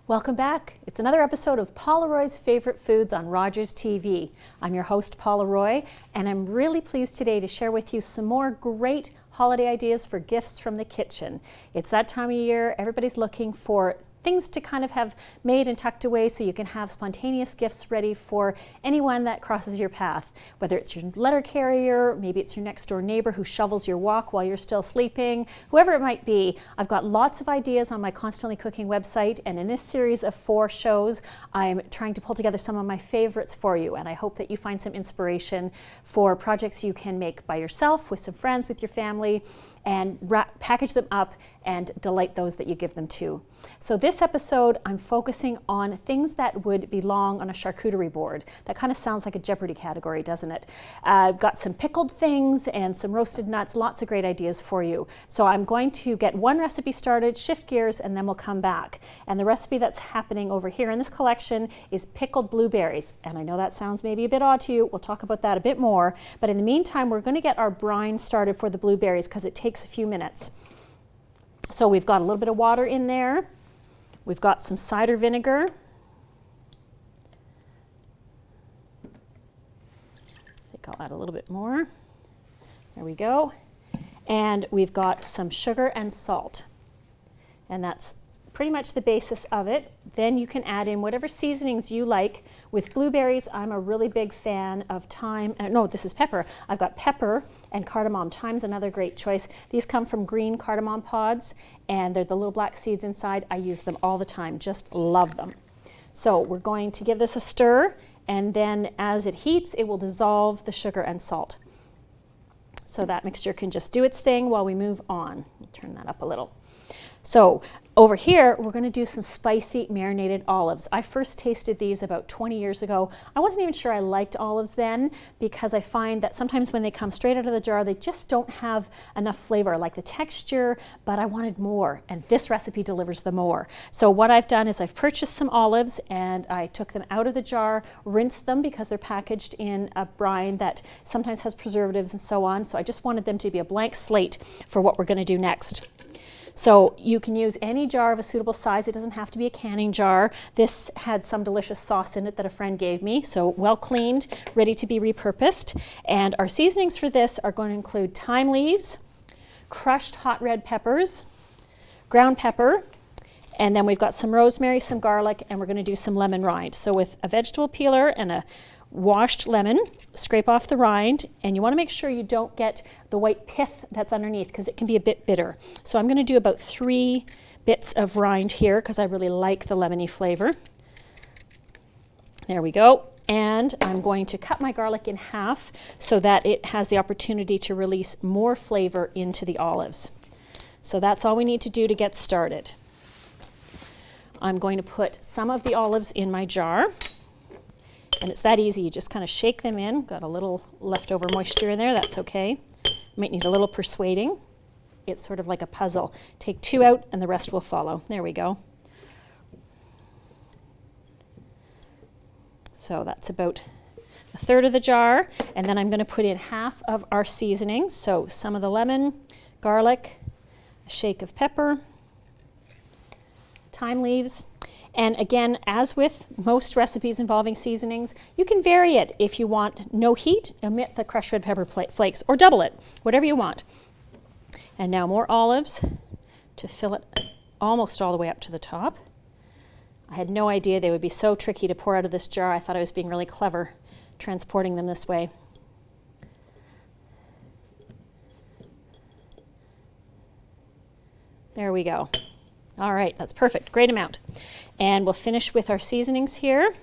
Welcome back. It's another episode of Paula Roy's Favorite Foods on Rogers TV. I'm your host, Paula Roy, and I'm really pleased today to share with you some more great holiday ideas for gifts from the kitchen. It's that time of year, everybody's looking for things to kind of have made and tucked away so you can have spontaneous gifts ready for anyone that crosses your path. Whether it's your letter carrier, maybe it's your next door neighbor who shovels your walk while you're still sleeping, whoever it might be. I've got lots of ideas on my Constantly Cooking website, and in this series of 4 shows, I'm trying to pull together some of my favorites for you, and I hope that you find some inspiration for projects you can make by yourself, with some friends, with your family, and package them up and delight those that you give them to. So this episode, I'm focusing on things that would belong on a charcuterie board. That kind of sounds like a Jeopardy category, doesn't it? I've got some pickled things and some roasted nuts, lots of great ideas for you. So I'm going to get one recipe started, shift gears, and then we'll come back. And the recipe that's happening over here in this collection is pickled blueberries. And I know that sounds maybe a bit odd to you. We'll talk about that a bit more. But in the meantime, we're going to get our brine started for the blueberries because it takes a few minutes. So we've got a little bit of water in there. We've got some cider vinegar. I think I'll add a little bit more. There we go. And we've got some sugar and salt. And that's pretty much the basis of it. Then you can add in whatever seasonings you like. With blueberries, I'm a really big fan of thyme. No, this is pepper. I've got pepper and cardamom. Thyme's another great choice. These come from green cardamom pods, and they're the little black seeds inside. I use them all the time. Just love them. So we're going to give this a stir, and then as it heats, it will dissolve the sugar and salt. So that mixture can just do its thing while we move on. Turn that up a little. So over here, we're going to do some spicy marinated olives. I first tasted these about 20 years ago. I wasn't even sure I liked olives then because I find that sometimes when they come straight out of the jar, they just don't have enough flavor. I like the texture, but I wanted more, and this recipe delivers the more. So what I've done is I've purchased some olives and I took them out of the jar, rinsed them because they're packaged in a brine that sometimes has preservatives and so on. So I just wanted them to be a blank slate for what we're going to do next. So you can use any jar of a suitable size. It doesn't have to be a canning jar. This had some delicious sauce in it that a friend gave me, so well cleaned, ready to be repurposed. And our seasonings for this are going to include thyme leaves, crushed hot red peppers, ground pepper, and then we've got some rosemary, some garlic, and we're going to do some lemon rind. So with a vegetable peeler and a washed lemon, scrape off the rind, and you want to make sure you don't get the white pith that's underneath because it can be a bit bitter. So I'm going to do about 3 bits of rind here because I really like the lemony flavor. There we go. And I'm going to cut my garlic in half so that it has the opportunity to release more flavor into the olives. So that's all we need to do to get started. I'm going to put some of the olives in my jar. And it's that easy. You just kind of shake them in. Got a little leftover moisture in there. That's okay. Might need a little persuading. It's sort of like a puzzle. Take 2 out and the rest will follow. There we go. So that's about 1/3 of the jar. And then I'm going to put in half of our seasonings. So some of the lemon, garlic, a shake of pepper, thyme leaves. And again, as with most recipes involving seasonings, you can vary it. If you want no heat, omit the crushed red pepper flakes or double it, whatever you want. And now more olives to fill it almost all the way up to the top. I had no idea they would be so tricky to pour out of this jar. I thought I was being really clever transporting them this way. There we go. All right, that's perfect, great amount. And we'll finish with our seasonings here.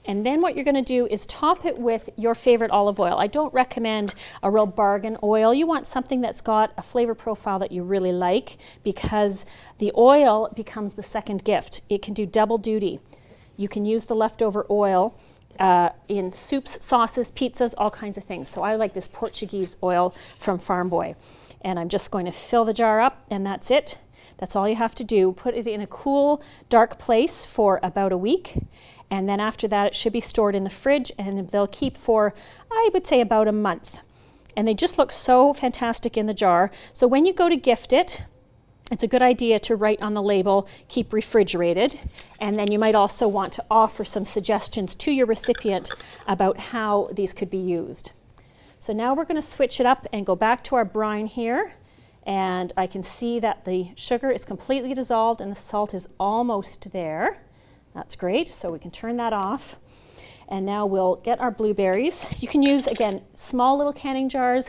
And then what you're going to do is top it with your favorite olive oil. I don't recommend a real bargain oil. You want something that's got a flavor profile that you really like because the oil becomes the second gift. It can do double duty. You can use the leftover oil in soups, sauces, pizzas, all kinds of things. So I like this Portuguese oil from Farm Boy. And I'm just going to fill the jar up, and that's it. That's all you have to do. Put it in a cool, dark place for about a week. And then after that, it should be stored in the fridge, and they'll keep for, I would say, about a month. And they just look so fantastic in the jar. So when you go to gift it, it's a good idea to write on the label, keep refrigerated. And then you might also want to offer some suggestions to your recipient about how these could be used. So now we're going to switch it up and go back to our brine here. And I can see that the sugar is completely dissolved and the salt is almost there. That's great. So we can turn that off. And now we'll get our blueberries. You can use, again, small little canning jars.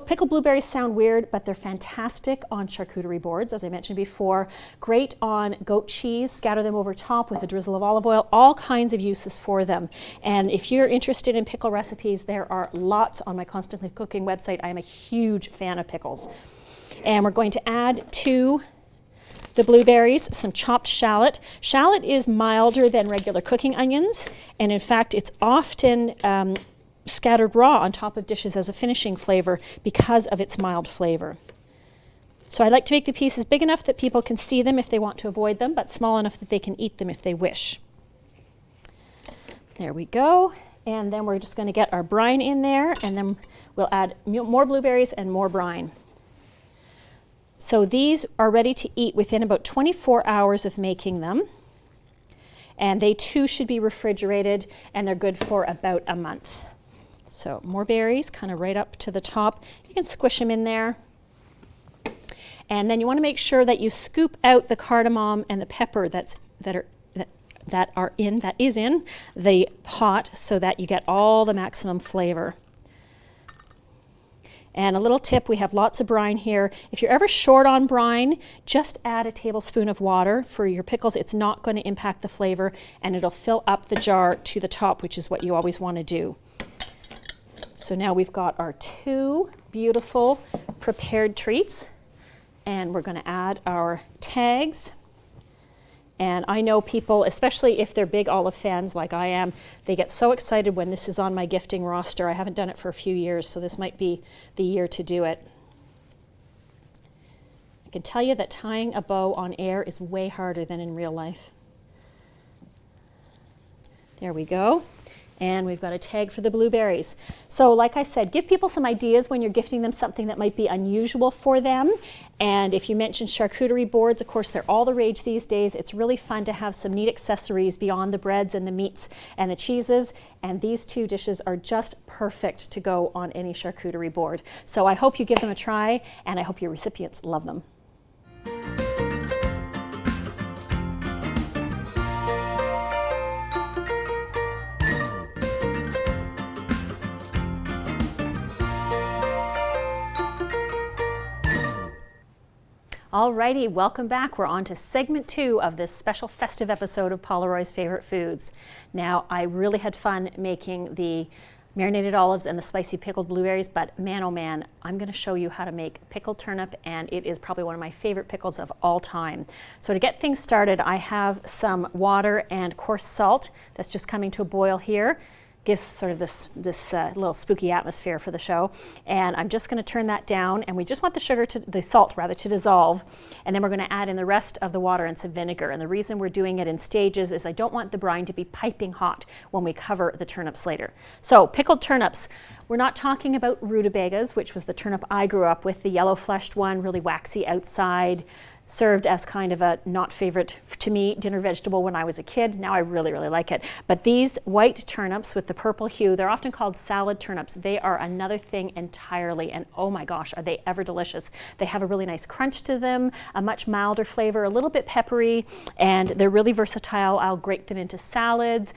Pickled blueberries sound weird, but they're fantastic on charcuterie boards, as I mentioned before. Great on goat cheese. Scatter them over top with a drizzle of olive oil. All kinds of uses for them. And if you're interested in pickle recipes, there are lots on my Constantly Cooking website. I am a huge fan of pickles. And we're going to add to the blueberries some chopped shallot. Shallot is milder than regular cooking onions, and in fact, it's often scattered raw on top of dishes as a finishing flavor because of its mild flavor. So I like to make the pieces big enough that people can see them if they want to avoid them, but small enough that they can eat them if they wish. There we go. And then we're just going to get our brine in there, and then we'll add more blueberries and more brine. So these are ready to eat within about 24 hours of making them. And they too should be refrigerated, and they're good for about a month. So more berries, kind of right up to the top. You can squish them in there. And then you want to make sure that you scoop out the cardamom and the pepper that is in the pot so that you get all the maximum flavor. And a little tip, we have lots of brine here. If you're ever short on brine, just add a tablespoon of water for your pickles. It's not going to impact the flavor, and it'll fill up the jar to the top, which is what you always want to do. So now we've got our two beautiful prepared treats, and we're going to add our tags. And I know people, especially if they're big olive fans like I am, they get so excited when this is on my gifting roster. I haven't done it for a few years, so this might be the year to do it. I can tell you that tying a bow on air is way harder than in real life. There we go. And we've got a tag for the blueberries. So like I said, give people some ideas when you're gifting them something that might be unusual for them. And if you mentioned charcuterie boards, of course, they're all the rage these days. It's really fun to have some neat accessories beyond the breads and the meats and the cheeses. And these two dishes are just perfect to go on any charcuterie board. So I hope you give them a try, and I hope your recipients love them. Alrighty, welcome back. We're on to segment 2 of this special festive episode of Paula Roy's Favorite Foods. Now, I really had fun making the marinated olives and the spicy pickled blueberries, but man, oh man, I'm going to show you how to make pickled turnip, and it is probably one of my favorite pickles of all time. So to get things started, I have some water and coarse salt that's just coming to a boil here. Gives sort of this little spooky atmosphere for the show. And I'm just going to turn that down, and we just want the salt to dissolve. And then we're going to add in the rest of the water and some vinegar. And the reason we're doing it in stages is I don't want the brine to be piping hot when we cover the turnips later. So pickled turnips. We're not talking about rutabagas, which was the turnip I grew up with, the yellow fleshed one, really waxy outside, served as kind of a not favorite to me dinner vegetable when I was a kid. Now I really, really like it. But these white turnips with the purple hue, they're often called salad turnips. They are another thing entirely, and oh my gosh, are they ever delicious. They have a really nice crunch to them, a much milder flavor, a little bit peppery, and they're really versatile. I'll grate them into salads.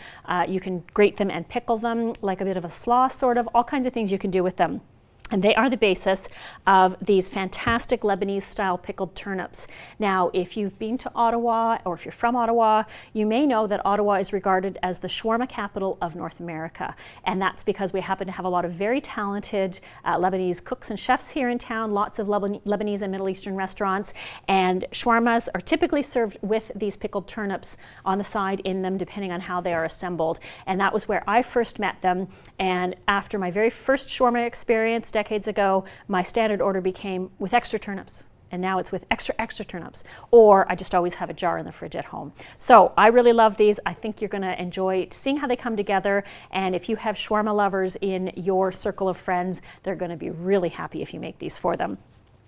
You can grate them and pickle them like a bit of a slaw, sort of. All kinds of things you can do with them. And they are the basis of these fantastic Lebanese-style pickled turnips. Now, if you've been to Ottawa, or if you're from Ottawa, you may know that Ottawa is regarded as the shawarma capital of North America. And that's because we happen to have a lot of very talented Lebanese cooks and chefs here in town, lots of Lebanese and Middle Eastern restaurants. And shawarmas are typically served with these pickled turnips on the side in them, depending on how they are assembled. And that was where I first met them. And after my very first shawarma experience, decades ago, my standard order became with extra turnips, and now it's with extra turnips, or I just always have a jar in the fridge at home. So I really love these. I think you're going to enjoy seeing how they come together, and if you have shawarma lovers in your circle of friends, they're going to be really happy if you make these for them.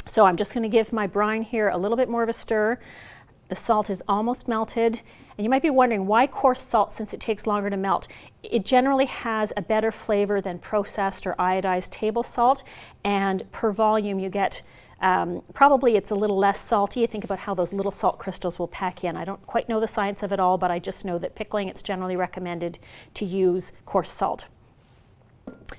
So I'm just going to give my brine here a little bit more of a stir. The salt is almost melted. And you might be wondering, why coarse salt since it takes longer to melt? It generally has a better flavor than processed or iodized table salt. And per volume you get, probably it's a little less salty. Think about how those little salt crystals will pack in. I don't quite know the science of it all, but I just know that pickling, it's generally recommended to use coarse salt.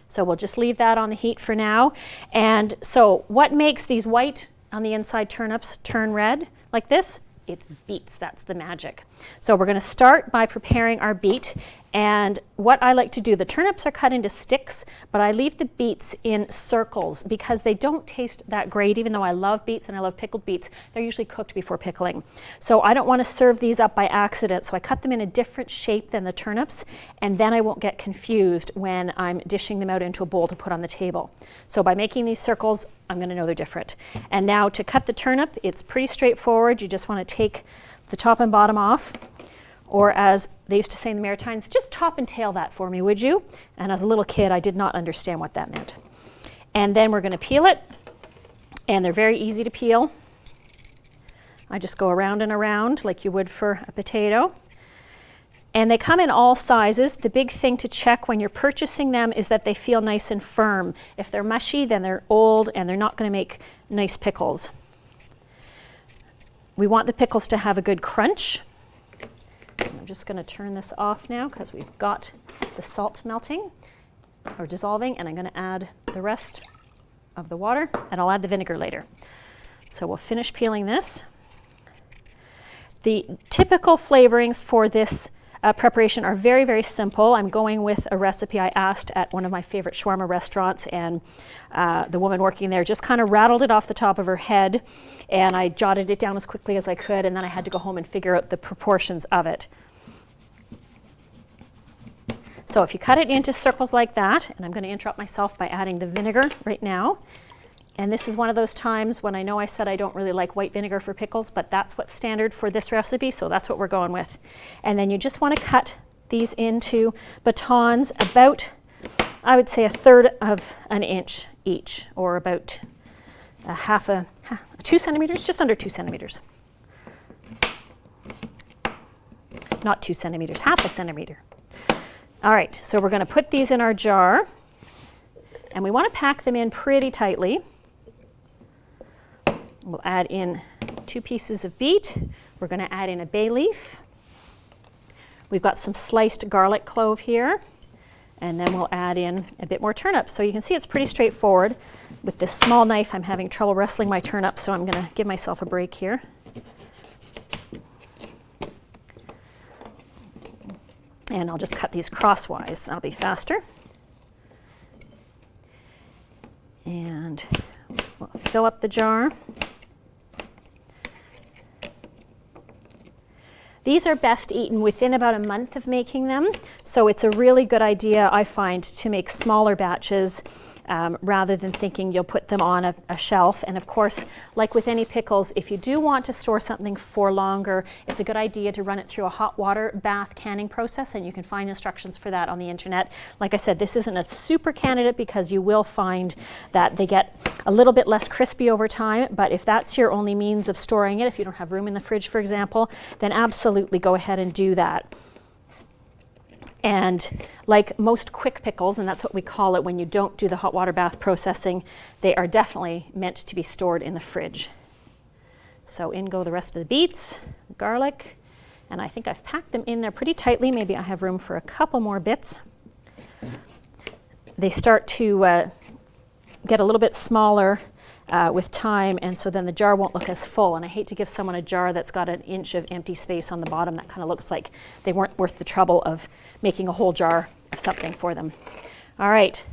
So we'll just leave that on the heat for now. And so what makes these white on the inside turnips turn red like this? It's beets, that's the magic. So we're going to start by preparing our beet. And what I like to do, the turnips are cut into sticks, but I leave the beets in circles because they don't taste that great. Even though I love beets and I love pickled beets, they're usually cooked before pickling. So I don't want to serve these up by accident. So I cut them in a different shape than the turnips, and then I won't get confused when I'm dishing them out into a bowl to put on the table. So by making these circles, I'm going to know they're different. And now to cut the turnip, it's pretty straightforward. You just want to take the top and bottom off. Or as they used to say in the Maritimes, just top and tail that for me, would you? And as a little kid, I did not understand what that meant. And then we're going to peel it. And they're very easy to peel. I just go around and around like you would for a potato. And they come in all sizes. The big thing to check when you're purchasing them is that they feel nice and firm. If they're mushy, then they're old and they're not going to make nice pickles. We want the pickles to have a good crunch. I'm just going to turn this off now because we've got the salt melting or dissolving, and I'm going to add the rest of the water, and I'll add the vinegar later. So we'll finish peeling this. The typical flavorings for this preparation are very, very simple. I'm going with a recipe I asked at one of my favorite shawarma restaurants, and the woman working there just kind of rattled it off the top of her head, and I jotted it down as quickly as I could, and then I had to go home and figure out the proportions of it. So if you cut it into circles like that, and I'm going to interrupt myself by adding the vinegar right now. And this is one of those times when I know I said I don't really like white vinegar for pickles, but that's what's standard for this recipe, so that's what we're going with. And then you just want to cut these into batons about, I would say, 1/3 of an inch each, or about 2 centimeters, just under 2 centimeters. Not 2 centimeters, 1/2 centimeter. All right, so we're going to put these in our jar, and we want to pack them in pretty tightly. We'll add in 2 pieces of beet. We're going to add in a bay leaf. We've got some sliced garlic clove here, and then we'll add in a bit more turnip. So you can see it's pretty straightforward. With this small knife, I'm having trouble wrestling my turnip, so I'm going to give myself a break here. And I'll just cut these crosswise. That'll be faster. And we'll fill up the jar. These are best eaten within about a month of making them, so it's a really good idea, I find, to make smaller batches rather than thinking you'll put them on a shelf. And of course, like with any pickles, if you do want to store something for longer, it's a good idea to run it through a hot water bath canning process, and you can find instructions for that on the internet. Like I said, this isn't a super candidate because you will find that they get a little bit less crispy over time, but if that's your only means of storing it, if you don't have room in the fridge, for example, then absolutely go ahead and do that. And like most quick pickles, and that's what we call it when you don't do the hot water bath processing, they are definitely meant to be stored in the fridge. So in go the rest of the beets, garlic, and I think I've packed them in there pretty tightly. Maybe I have room for a couple more bits. They start to get a little bit smaller with time, and so then the jar won't look as full. And I hate to give someone a jar that's got an inch of empty space on the bottom. That kind of looks like they weren't worth the trouble of making a whole jar of something for them. All right,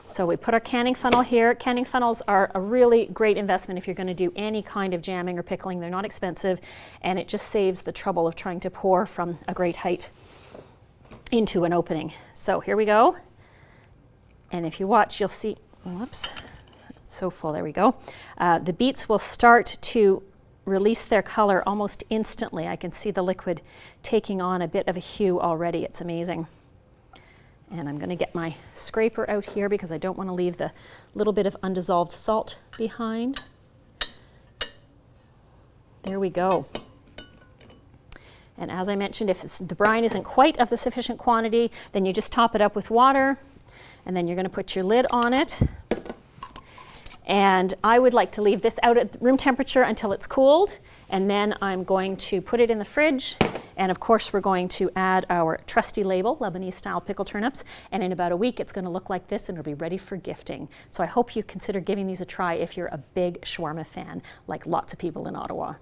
so we put our canning funnel here. Canning funnels are a really great investment if you're going to do any kind of jamming or pickling. They're not expensive, and it just saves the trouble of trying to pour from a great height into an opening. So here we go. And if you watch, you'll see, whoops, so full, there we go. The beets will start to release their color almost instantly. I can see the liquid taking on a bit of a hue already. It's amazing. And I'm going to get my scraper out here because I don't want to leave the little bit of undissolved salt behind. There we go. And as I mentioned, if the brine isn't quite of the sufficient quantity, then you just top it up with water, and then you're going to put your lid on it. And I would like to leave this out at room temperature until it's cooled, and then I'm going to put it in the fridge. And of course, we're going to add our trusty label, Lebanese style pickled turnips, and in about a week it's going to look like this and it'll be ready for gifting. So I hope you consider giving these a try if you're a big shawarma fan, like lots of people in Ottawa.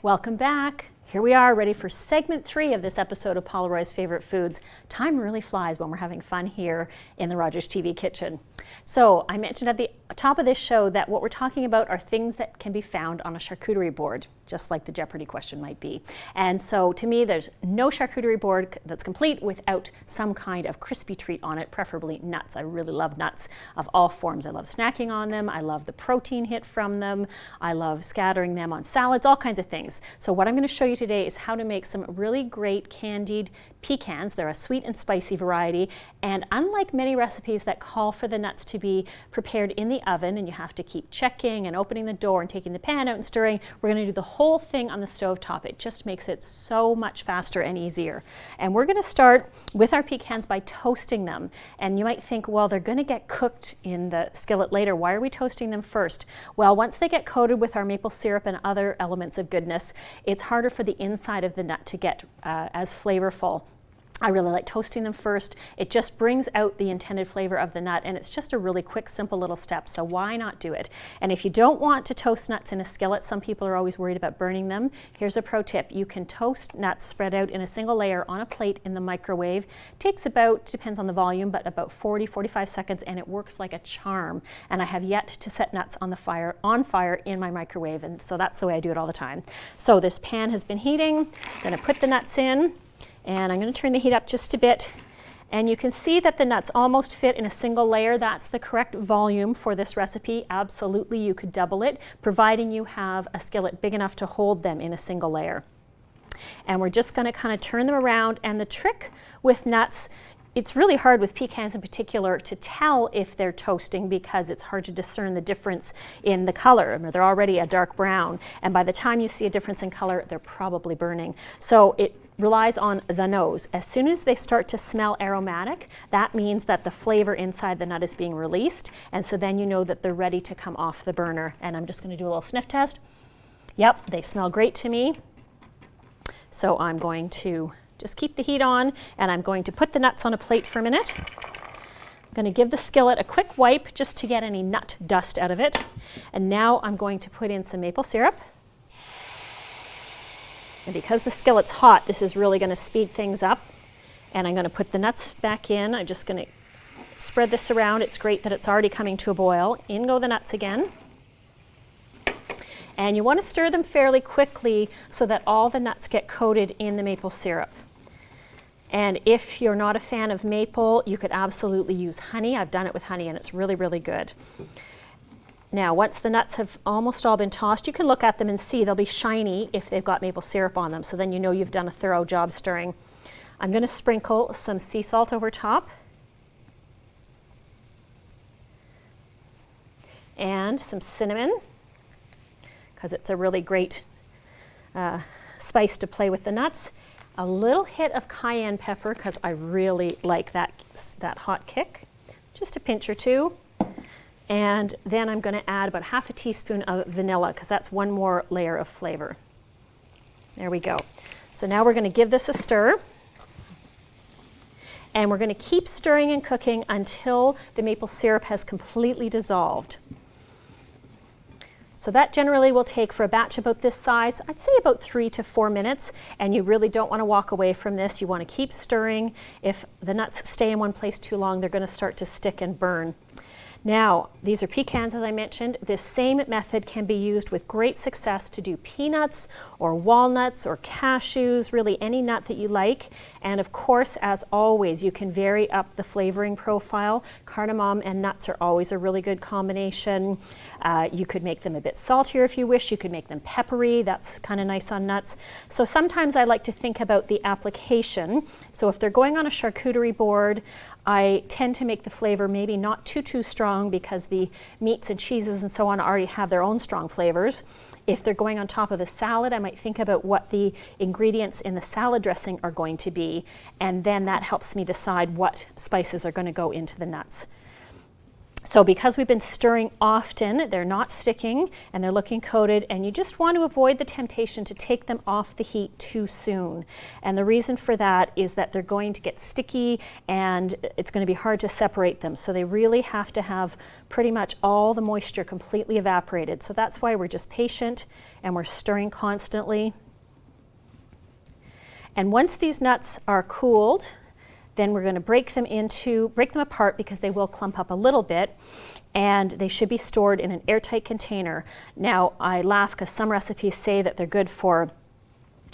Welcome back. Here we are, ready for segment 3 of this episode of Paula Roy's Favorite Foods. Time really flies when we're having fun here in the Rogers TV kitchen. So I mentioned at the top of this show that what we're talking about are things that can be found on a charcuterie board, just like the Jeopardy question might be. And so to me, there's no charcuterie board that's complete without some kind of crispy treat on it, preferably nuts. I really love nuts of all forms. I love snacking on them. I love the protein hit from them. I love scattering them on salads, all kinds of things. So what I'm going to show you today is how to make some really great candied pecans. They're a sweet and spicy variety, and unlike many recipes that call for the nuts to be prepared in the oven and you have to keep checking and opening the door and taking the pan out and stirring, we're going to do the whole thing on the stove top. It just makes it so much faster and easier. And we're going to start with our pecans by toasting them. And you might think, well, they're going to get cooked in the skillet later. Why are we toasting them first? Well, once they get coated with our maple syrup and other elements of goodness, it's harder for the inside of the nut to get as flavorful. I really like toasting them first. It just brings out the intended flavor of the nut, and it's just a really quick, simple little step, so why not do it? And if you don't want to toast nuts in a skillet, some people are always worried about burning them. Here's a pro tip. You can toast nuts spread out in a single layer on a plate in the microwave. Takes about, depends on the volume, but about 40-45 seconds, and it works like a charm. And I have yet to set nuts on fire in my microwave, and so that's the way I do it all the time. So this pan has been heating. I'm going to put the nuts in. And I'm going to turn the heat up just a bit. And you can see that the nuts almost fit in a single layer. That's the correct volume for this recipe. Absolutely, you could double it, providing you have a skillet big enough to hold them in a single layer. And we're just going to kind of turn them around. And the trick with nuts, it's really hard with pecans in particular to tell if they're toasting because it's hard to discern the difference in the color. I mean, they're already a dark brown, and by the time you see a difference in color, they're probably burning. So it relies on the nose. As soon as they start to smell aromatic, that means that the flavor inside the nut is being released, and so then you know that they're ready to come off the burner. And I'm just going to do a little sniff test. Yep, they smell great to me. So I'm going to just keep the heat on, and I'm going to put the nuts on a plate for a minute. I'm going to give the skillet a quick wipe just to get any nut dust out of it. And now I'm going to put in some maple syrup. And because the skillet's hot, this is really going to speed things up. And I'm going to put the nuts back in. I'm just going to spread this around. It's great that it's already coming to a boil. In go the nuts again. And you want to stir them fairly quickly so that all the nuts get coated in the maple syrup. And if you're not a fan of maple, you could absolutely use honey. I've done it with honey and it's really, really good. Now, once the nuts have almost all been tossed, you can look at them and see they'll be shiny if they've got maple syrup on them. So then you know you've done a thorough job stirring. I'm going to sprinkle some sea salt over top. And some cinnamon, because it's a really great spice to play with the nuts. A little hit of cayenne pepper, because I really like that hot kick. Just a pinch or two. And then I'm going to add about half a teaspoon of vanilla, because that's one more layer of flavor. There we go. So now we're going to give this a stir. And we're going to keep stirring and cooking until the maple syrup has completely dissolved. So that generally will take, for a batch about this size, I'd say about 3 to 4 minutes, and you really don't want to walk away from this. You want to keep stirring. If the nuts stay in one place too long, they're going to start to stick and burn. Now, these are pecans, as I mentioned. This same method can be used with great success to do peanuts or walnuts or cashews, really any nut that you like. And of course, as always, you can vary up the flavoring profile. Cardamom and nuts are always a really good combination. You could make them a bit saltier if you wish. You could make them peppery. That's kind of nice on nuts. So sometimes I like to think about the application. So if they're going on a charcuterie board, I tend to make the flavor maybe not too strong because the meats and cheeses and so on already have their own strong flavors. If they're going on top of a salad, I might think about what the ingredients in the salad dressing are going to be, and then that helps me decide what spices are going to go into the nuts. So because we've been stirring often, they're not sticking and they're looking coated, and you just want to avoid the temptation to take them off the heat too soon. And the reason for that is that they're going to get sticky and it's going to be hard to separate them. So they really have to have pretty much all the moisture completely evaporated. So that's why we're just patient and we're stirring constantly. And once these nuts are cooled, then we're going to break them apart because they will clump up a little bit, and they should be stored in an airtight container. Now, I laugh because some recipes say that they're good for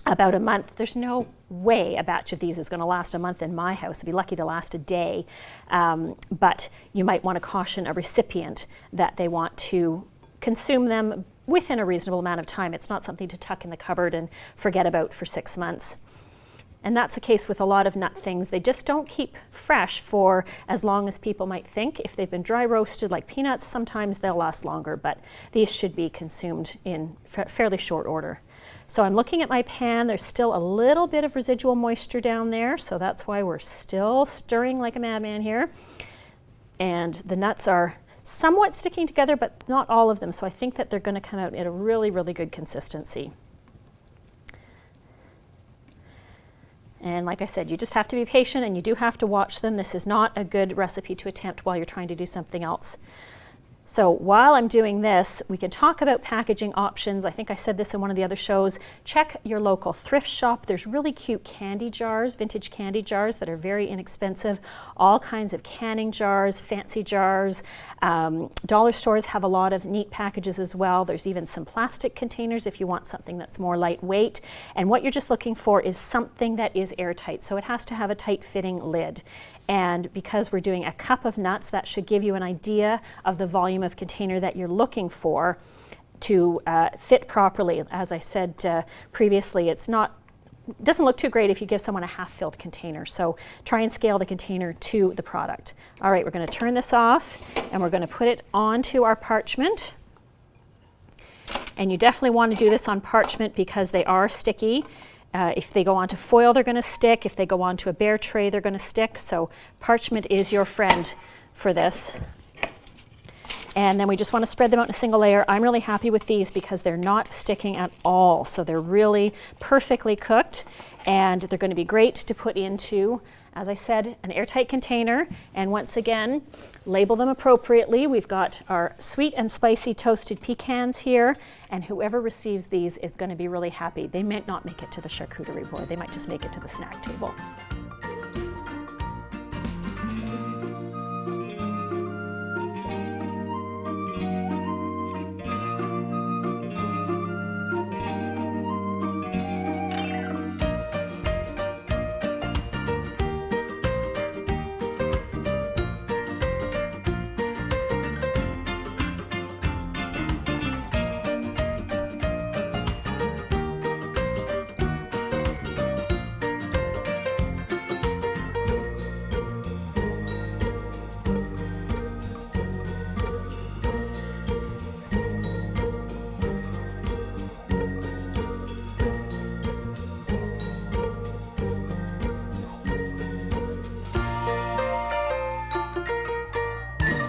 about a month. There's no way a batch of these is going to last a month in my house. I'd be lucky to last a day. But you might want to caution a recipient that they want to consume them within a reasonable amount of time. It's not something to tuck in the cupboard and forget about for 6 months. And that's the case with a lot of nut things. They just don't keep fresh for as long as people might think. If they've been dry roasted like peanuts, sometimes they'll last longer, but these should be consumed in fairly short order. So I'm looking at my pan. There's still a little bit of residual moisture down there, so that's why we're still stirring like a madman here. And the nuts are somewhat sticking together, but not all of them, so I think that they're going to come out at a really, really good consistency. And like I said, you just have to be patient and you do have to watch them. This is not a good recipe to attempt while you're trying to do something else. So while I'm doing this, we can talk about packaging options. I think I said this in one of the other shows. Check your local thrift shop. There's really cute candy jars, vintage candy jars that are very inexpensive. All kinds of canning jars, fancy jars. Dollar stores have a lot of neat packages as well. There's even some plastic containers if you want something that's more lightweight. And what you're just looking for is something that is airtight. So it has to have a tight fitting lid. And because we're doing a cup of nuts, that should give you an idea of the volume of container that you're looking for to fit properly. As I said previously, it doesn't look too great if you give someone a half-filled container. So try and scale the container to the product. All right, we're going to turn this off and we're going to put it onto our parchment. And you definitely want to do this on parchment because they are sticky. If they go onto foil, they're going to stick. If they go onto a bare tray, they're going to stick. So parchment is your friend for this. And then we just want to spread them out in a single layer. I'm really happy with these because they're not sticking at all. So they're really perfectly cooked, and they're going to be great to put into, as I said, an airtight container. And once again, label them appropriately. We've got our sweet and spicy toasted pecans here, and whoever receives these is going to be really happy. They might not make it to the charcuterie board. They might just make it to the snack table.